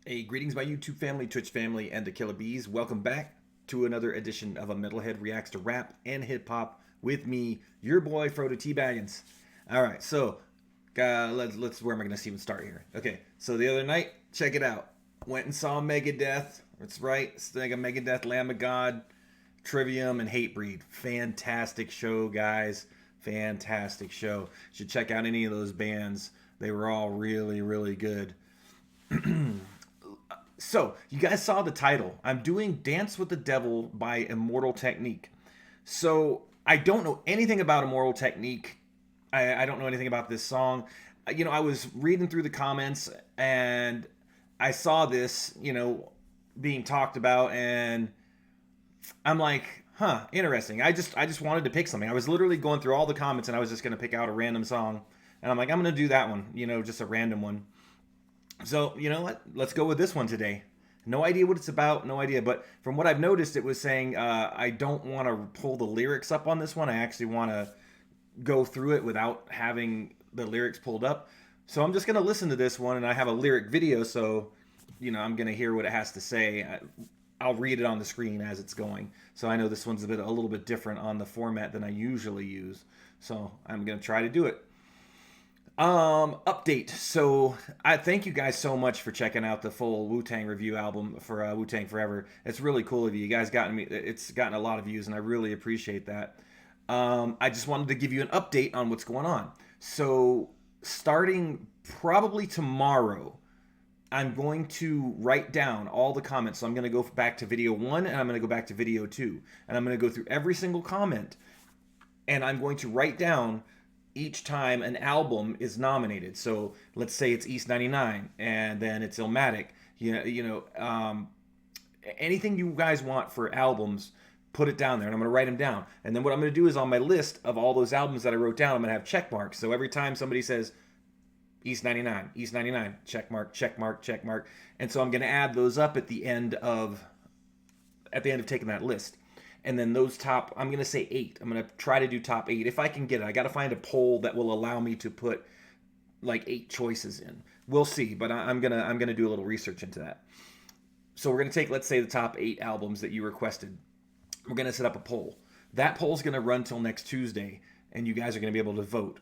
Hey, greetings my YouTube family, Twitch family, and the Killer Bees. Welcome back to another edition of a Metalhead Reacts to Rap and Hip Hop with me, your boy, Frodo T. Baggins. All right, so let's where am I going to even start here? Okay, so the other night, check it out. Went and saw Megadeth. That's right, it's like a Megadeth, Lamb of God, Trivium, and Hatebreed. Fantastic show, guys. Fantastic show. You should check out any of those bands. They were all really, really good. So, you guys saw the title. I'm doing Dance with the Devil by Immortal Technique. So, I don't know anything about Immortal Technique. I don't know anything about this song. You know, I was reading through the comments and I saw this, being talked about, and I'm like, huh, interesting. I just wanted to pick something. I was literally going through all the comments and I was just going to pick out a random song. And I'm like, I'm going to do that one, just a random one. So, you know what? Let's go with this one today. No idea what it's about, no idea. But from what I've noticed, it was saying I don't want to pull the lyrics up on this one. I actually want to go through it without having the lyrics pulled up. So I'm just going to listen to this one, and I have a lyric video, so, I'm going to hear what it has to say. I'll read it on the screen as it's going. So I know this one's a little bit different on the format than I usually use. So I'm going to try to do it. Update. So I thank you guys so much for checking out the full Wu-Tang review album for Wu-Tang Forever. It's really cool of you. You guys it's gotten a lot of views, and I really appreciate that. I just wanted to give you an update on what's going on. So starting probably tomorrow, I'm going to write down all the comments. So I'm going to go back to video 1 and I'm going to go back to video 2, and I'm going to go through every single comment, and I'm going to write down each time an album is nominated. So let's say it's East 99 and then it's Illmatic. Anything you guys want for albums, put it down there, and I'm going to write them down. And then what I'm going to do is on my list of all those albums that I wrote down, I'm going to have check marks. So every time somebody says East 99, check mark, check mark, check mark. And so I'm going to add those up at the end of taking that list. And then those top, I'm going to say 8. I'm going to try to do top 8 if I can get it. I got to find a poll that will allow me to put like 8 choices in. We'll see, but I'm going to do a little research into that. So we're going to take, let's say, the top 8 albums that you requested. We're going to set up a poll. That poll is going to run till next Tuesday, and you guys are going to be able to vote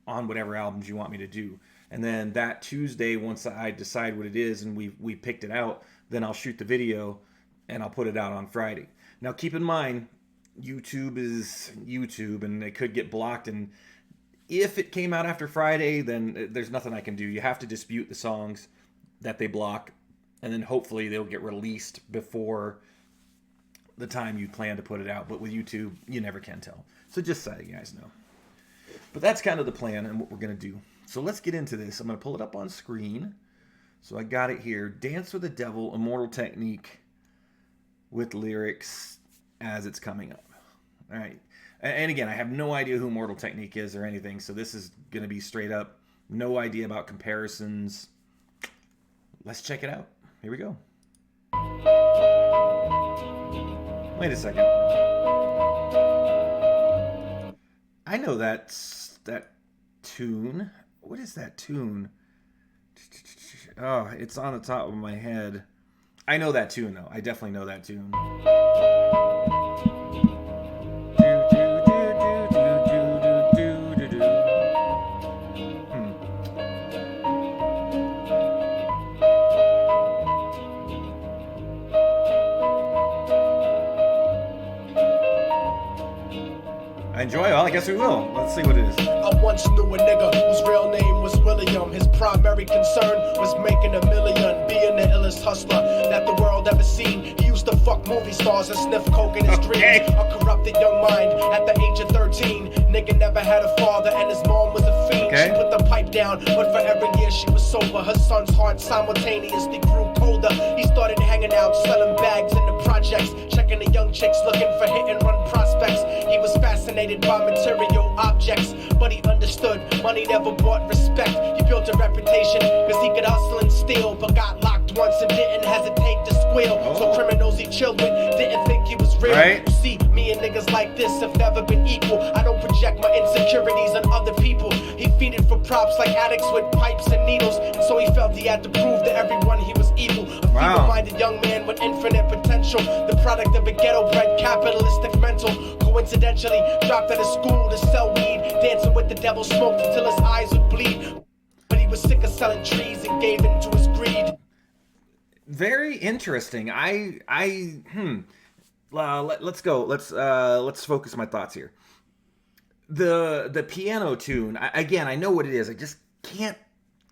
on whatever albums you want me to do. And then that Tuesday, once I decide what it is and we picked it out, then I'll shoot the video and I'll put it out on Friday. Now, keep in mind, YouTube is YouTube, and it could get blocked. And if it came out after Friday, then there's nothing I can do. You have to dispute the songs that they block, and then hopefully they'll get released before the time you plan to put it out. But with YouTube, you never can tell. So just so you guys know. But that's kind of the plan and what we're going to do. So let's get into this. I'm going to pull it up on screen. So I got it here. Dance with the Devil, Immortal Technique, with lyrics as it's coming up. All right. And again, I have no idea who Immortal Technique is or anything, so this is going to be straight up. No idea about comparisons. Let's check it out. Here we go. Wait a second. I know that tune. What is that tune? Oh, it's on the top of my head. I know that tune, though. I definitely know that tune. I enjoy it. Well, I guess we will. Let's see what it is. I once knew a nigga whose real name was William. His primary concern was making $1 million, being the illest hustler that the world ever seen. He used to fuck movie stars and sniff coke in his dreams. A corrupted young mind at the age of 13. Nigga never had a father and his mom was a fiend. She put the pipe down, but for every year she was sober. Her son's heart simultaneously grew colder. He started hanging out, selling bags in the projects, checking the young chicks looking for hit and run prospects. He was fascinated by material objects, but he understood money never bought respect. He built a reputation cause he could hustle and steal, but got locked once and didn't hesitate to squeal. So criminals he chilled with didn't think he was real. You see, me and niggas like this have never been equal. I don't project my insecurities on other people. He feeded for props like addicts with pipes and needles, and so he felt he had to prove to everyone he was evil. MetalHead, a young man with infinite potential, the product of a ghetto-bred capitalistic mental. Coincidentally, dropped out of school to sell weed, dancing with the devil, smoked until his eyes would bleed. But he was sick of selling trees and gave in to his greed. Very interesting. Let's go. Let's focus my thoughts here. The piano tune, again, I know what it is. I just can't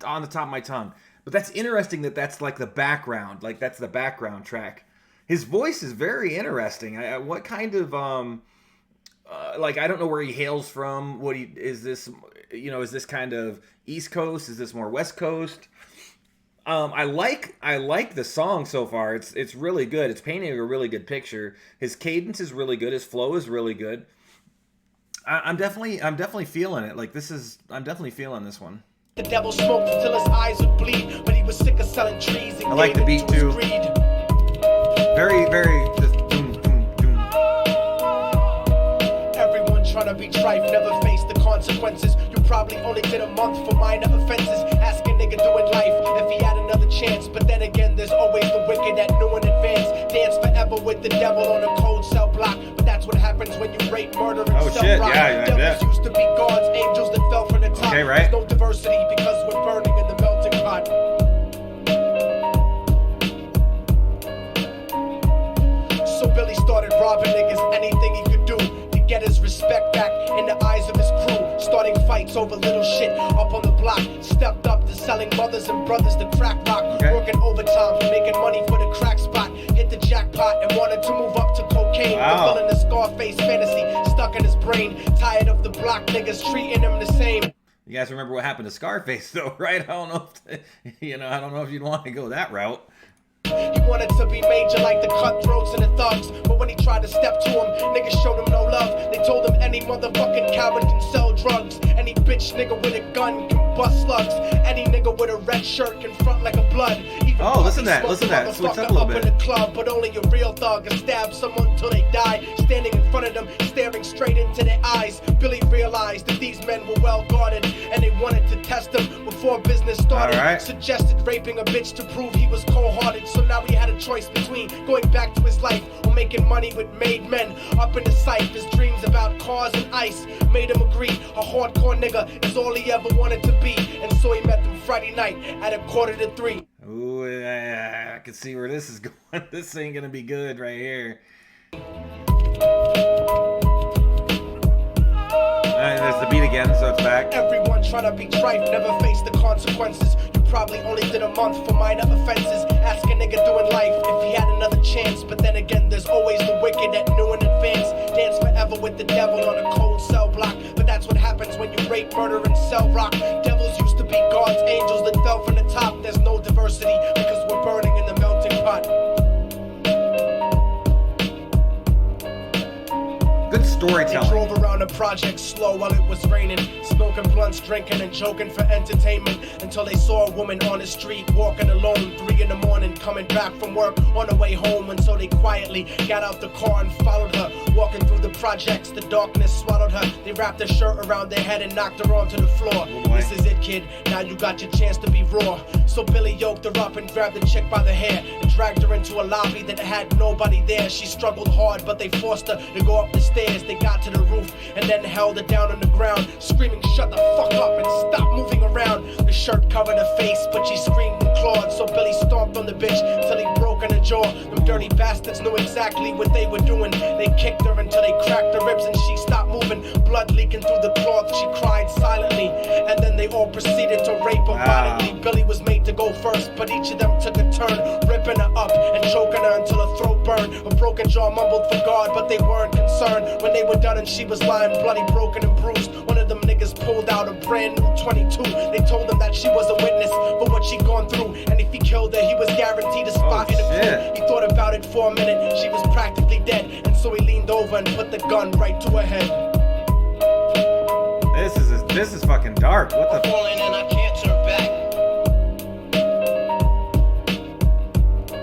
on the top of my tongue. But that's interesting that's like the background. Like that's the background track. His voice is very interesting. What kind of like, I don't know where he hails from. Is this, is this kind of East Coast? Is this more West Coast? I like the song so far. It's really good. It's painting a really good picture. His cadence is really good. His flow is really good. I'm definitely feeling it. Like I'm definitely feeling this one. The devil smoked until his eyes would bleed, but he was sick of selling trees and I like the beat too. Very, very. Just doom, doom, doom. Everyone trying to be trife, never face the consequences. You probably only did a month for minor offenses. Ask a nigga doing life if he had another chance. But then again, there's always the wicked that knew in advance. Dance forever with the devil on a cold cell block. But that's what happens when you rape, murder, and sell rock. Devils used to be gods, angels that fell from the top. Okay, right. There's no diversity because we're burning in the melting pot. So Billy started robbing niggas, anything he could do to get his respect back in the eyes of his crew. Starting fights over little shit up on the block. Stepped up to selling mothers and brothers the crack rock. Working overtime, making money for the crack spot. Hit the jackpot and wanted to move up to cocaine. Fulfilling the Scarface fantasy stuck in his brain. Tired of the block niggas treating him the same. You guys remember what happened to Scarface though, right? I don't know if I don't know if you'd want to go that route. He wanted to be major like the cutthroats and the thugs. But when he tried to step to him, niggas showed him no love. They told him any motherfucking coward can sell drugs. Any bitch nigga with a gun can bust slugs. Any nigga with a red shirt can front like a blood. Even listen to that. Switch up a little bit. In the club, but only a real thug can stab someone until they die. Standing in front of them, staring straight into their eyes. Billy realized that these men were well guarded, and they wanted to test him before business started. Right. Suggested raping a bitch to prove he was cold-hearted. So now he had a choice between going back to his life or making money with made men. Up in the sight, his dreams about cars and ice made him agree a hardcore nigga is all he ever wanted to be. And so he met them Friday night at 2:45. Ooh, I can see where this is going. This ain't gonna be good right here. And there's the beat again, so it's back. Everyone trying to be trife, never face the consequences. You probably only did a month for minor offenses. Ask a nigga doing life if he had another chance. But then again, there's always the wicked that knew in advance. Dance forever with the devil on a cold cell block. But that's what happens when you rape, murder, and sell rock. Devils used to be gods, angels that fell from the top. There's no diversity because we're burning in the melting pot. Good storytelling. They drove around the project slow while it was raining, smoking blunts, drinking and joking for entertainment, until they saw a woman on the street walking alone, 3 in the morning, coming back from work on her way home. And so they quietly got out the car and followed her, walking through the projects. The darkness swallowed her. They wrapped her shirt around their head and knocked her onto the floor. This is it, kid, now you got your chance to be raw. So Billy yoked her up and grabbed the chick by the hair and dragged her into a lobby that had nobody there. She struggled hard, but they forced her to go up the stairs. They got to the roof and then held her down on the ground, screaming, "Shut the fuck up and stop moving around." The shirt covered her face, but she screamed and clawed. So Billy stomped on the bitch till he broke in her jaw. Them dirty bastards knew exactly what they were doing. They kicked her until they cracked her ribs and she stopped moving. Blood leaking through the cloth, she cried silently. And then they all proceeded to rape her violently. Billy was made to go first, but each of them took a turn, ripping her up and choking her until her throat burned. A broken jaw mumbled for God, but they weren't concerned. When they were done and she was lying bloody, broken and bruised, one of them niggas pulled out a brand new 22. They told him that she was a witness for what she'd gone through, and if he killed her, he was guaranteed a spot in the crew. He thought about it for a minute, she was practically dead, and so he leaned over and put the gun right to her head. This is fucking dark. What the? Falling and I can't turn back.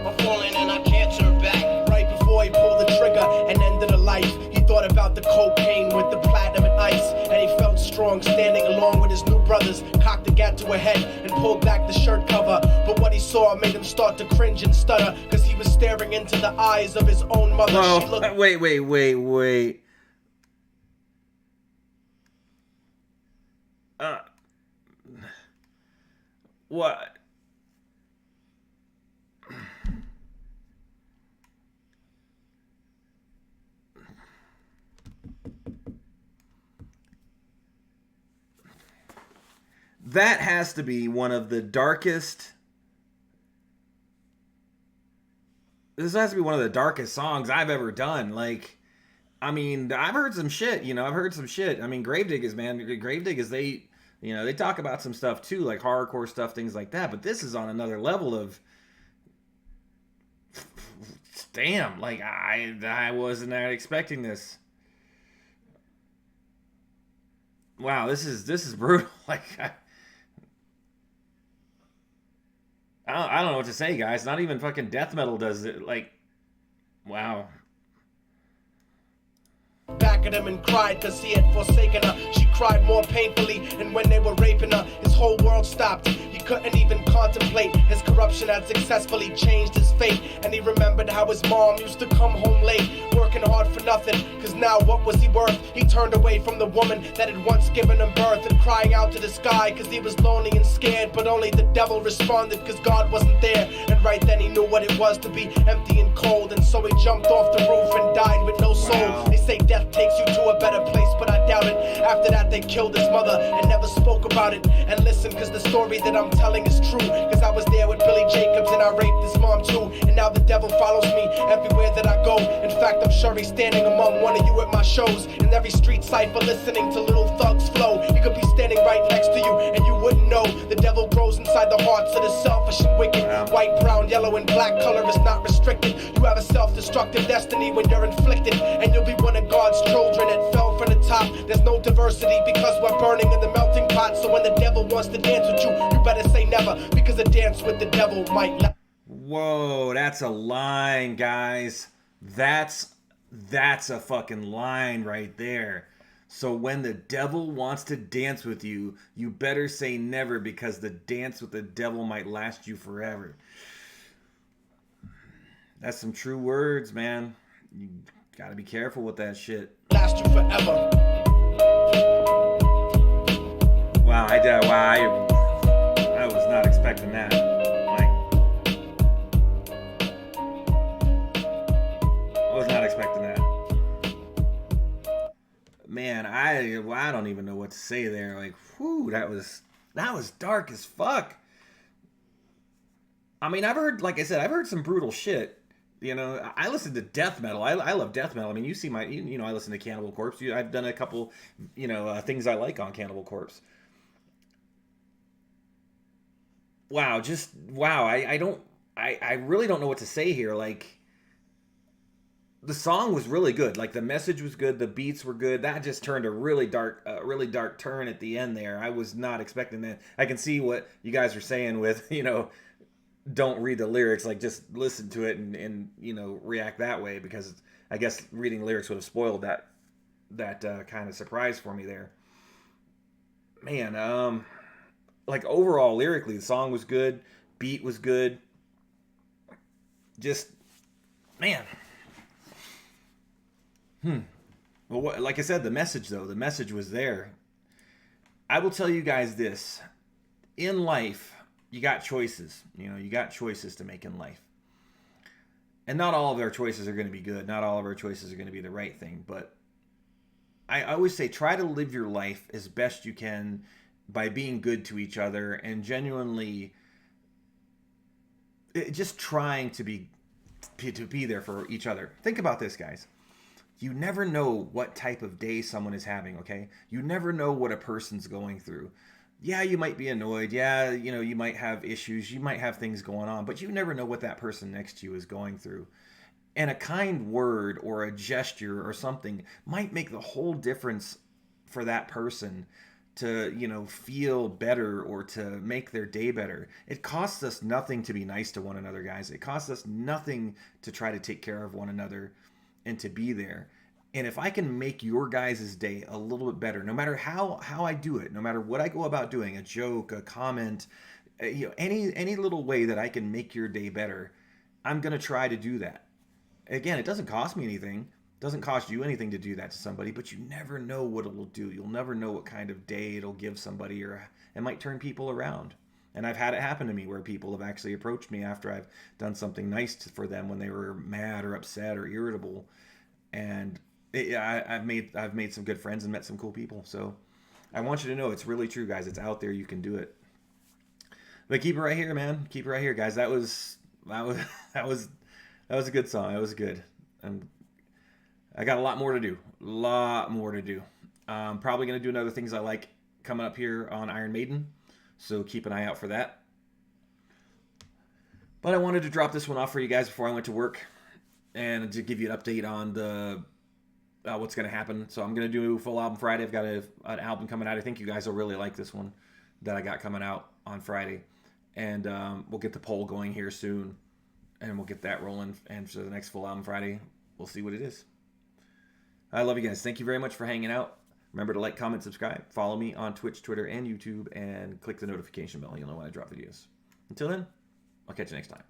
I'm falling and I can't turn back. Right before he pulled the trigger and ended her life, he thought about the cocaine with the platinum and ice, and he felt strong, standing along with his new brothers, cocked the gat to her head and pulled back the shirt cover. But what he saw made him start to cringe and stutter, cause he was staring into the eyes of his own mother. Whoa, She looked... wait. What? That has to be one of the darkest. This has to be one of the darkest songs I've ever done. Like, I mean, I've heard some shit, you know, I've heard some shit. I mean, Gravediggers, man, Gravediggers, they, you know, they talk about some stuff too, like horrorcore stuff, things like that. But this is on another level of, damn, like I wasn't expecting this. Wow, this is brutal. Like, I don't know what to say, guys. Not even fucking death metal does it. Like, wow. Back at him and cried cause he had forsaken her. She cried more painfully, and when they were raping her, his whole world stopped. He couldn't even contemplate. His corruption had successfully changed his fate, and he remembered how his mom used to come home late, working hard for nothing, cause now what was he worth? He turned away from the woman that had once given him birth, and crying out to the sky cause he was lonely and scared. But only the devil responded cause God wasn't there, and right then he knew what it was to be empty and cold, and so he jumped off the roof and died with no soul. Wow. They say death takes you to a better place, but I doubt it. After that they killed his mother and never spoke about it. And listen, cause the story that I'm telling is true, cause I was there with Billy Jacobs and I raped his mom too. And now the devil follows me everywhere that I go. In fact, I'm sure he's standing among one of you at my shows, in every street cipher listening to Little Thug's flow. He could be standing right next to you and you wouldn't know. The devil grows inside the hearts of the selfish and wicked. White, brown, yellow, and black color is not restricted. You have a self-destructive destiny when you're inflicted, and you'll be one of God's children that fell from the top. There's no diversity because we're burning in the melting pot. So when the devil wants to dance with you, you better say never, because a dance with the devil might not. Whoa, that's a line, guys. That's a fucking line right there. So when the devil wants to dance with you, you better say never, because the dance with the devil might last you forever. That's some true words, man. You gotta be careful with that shit. Last you forever. Wow, I was not expecting that. Like, I was not expecting that. Man, I don't even know what to say there. Like, whew, that was dark as fuck. I mean, I've heard some brutal shit. You know, I listen to death metal. I love death metal. I mean, you see I listen to Cannibal Corpse. I've done a couple, things I like on Cannibal Corpse. Wow, I really don't know what to say here. Like, the song was really good. Like, the message was good. The beats were good. That just turned a really dark turn at the end there. I was not expecting that. I can see what you guys are saying with, don't read the lyrics, like just listen to it and react that way, because I guess reading lyrics would have spoiled that kind of surprise for me there. Man, like overall lyrically, the song was good, beat was good. Just, man. Well, like I said, the message was there. I will tell you guys this. In life, you got choices. You got choices to make in life. And not all of our choices are going to be good. Not all of our choices are going to be the right thing. But I always say, try to live your life as best you can by being good to each other and genuinely just trying to be there for each other. Think about this, guys. You never know what type of day someone is having, okay? You never know what a person's going through. Yeah, you might be annoyed. Yeah, you might have issues. You might have things going on, but you never know what that person next to you is going through. And a kind word or a gesture or something might make the whole difference for that person to, feel better or to make their day better. It costs us nothing to be nice to one another, guys. It costs us nothing to try to take care of one another and to be there. And if I can make your guys' day a little bit better, no matter how I do it, no matter what I go about doing, a joke, a comment, any little way that I can make your day better, I'm gonna try to do that. Again, it doesn't cost me anything. It doesn't cost you anything to do that to somebody, but you never know what it will do. You'll never know what kind of day it'll give somebody, or it might turn people around. And I've had it happen to me where people have actually approached me after I've done something nice for them when they were mad or upset or irritable, and I've made some good friends and met some cool people. So I want you to know it's really true, guys. It's out there. You can do it. But keep it right here, man. Keep it right here, guys. That was that was a good song. That was good. And I got a lot more to do. A lot more to do. Probably gonna do another things I like coming up here on Iron Maiden. So keep an eye out for that. But I wanted to drop this one off for you guys before I went to work, and to give you an update on the what's going to happen. So I'm going to do a full album Friday. I've got an album coming out. I think you guys will really like this one that I got coming out on Friday. And we'll get the poll going here soon, and we'll get that rolling. And for the next full album Friday, we'll see what it is. I love you guys. Thank you very much for hanging out. Remember to like, comment, subscribe. Follow me on Twitch, Twitter, and YouTube, and click the notification bell. You'll know when I drop videos. Until then, I'll catch you next time.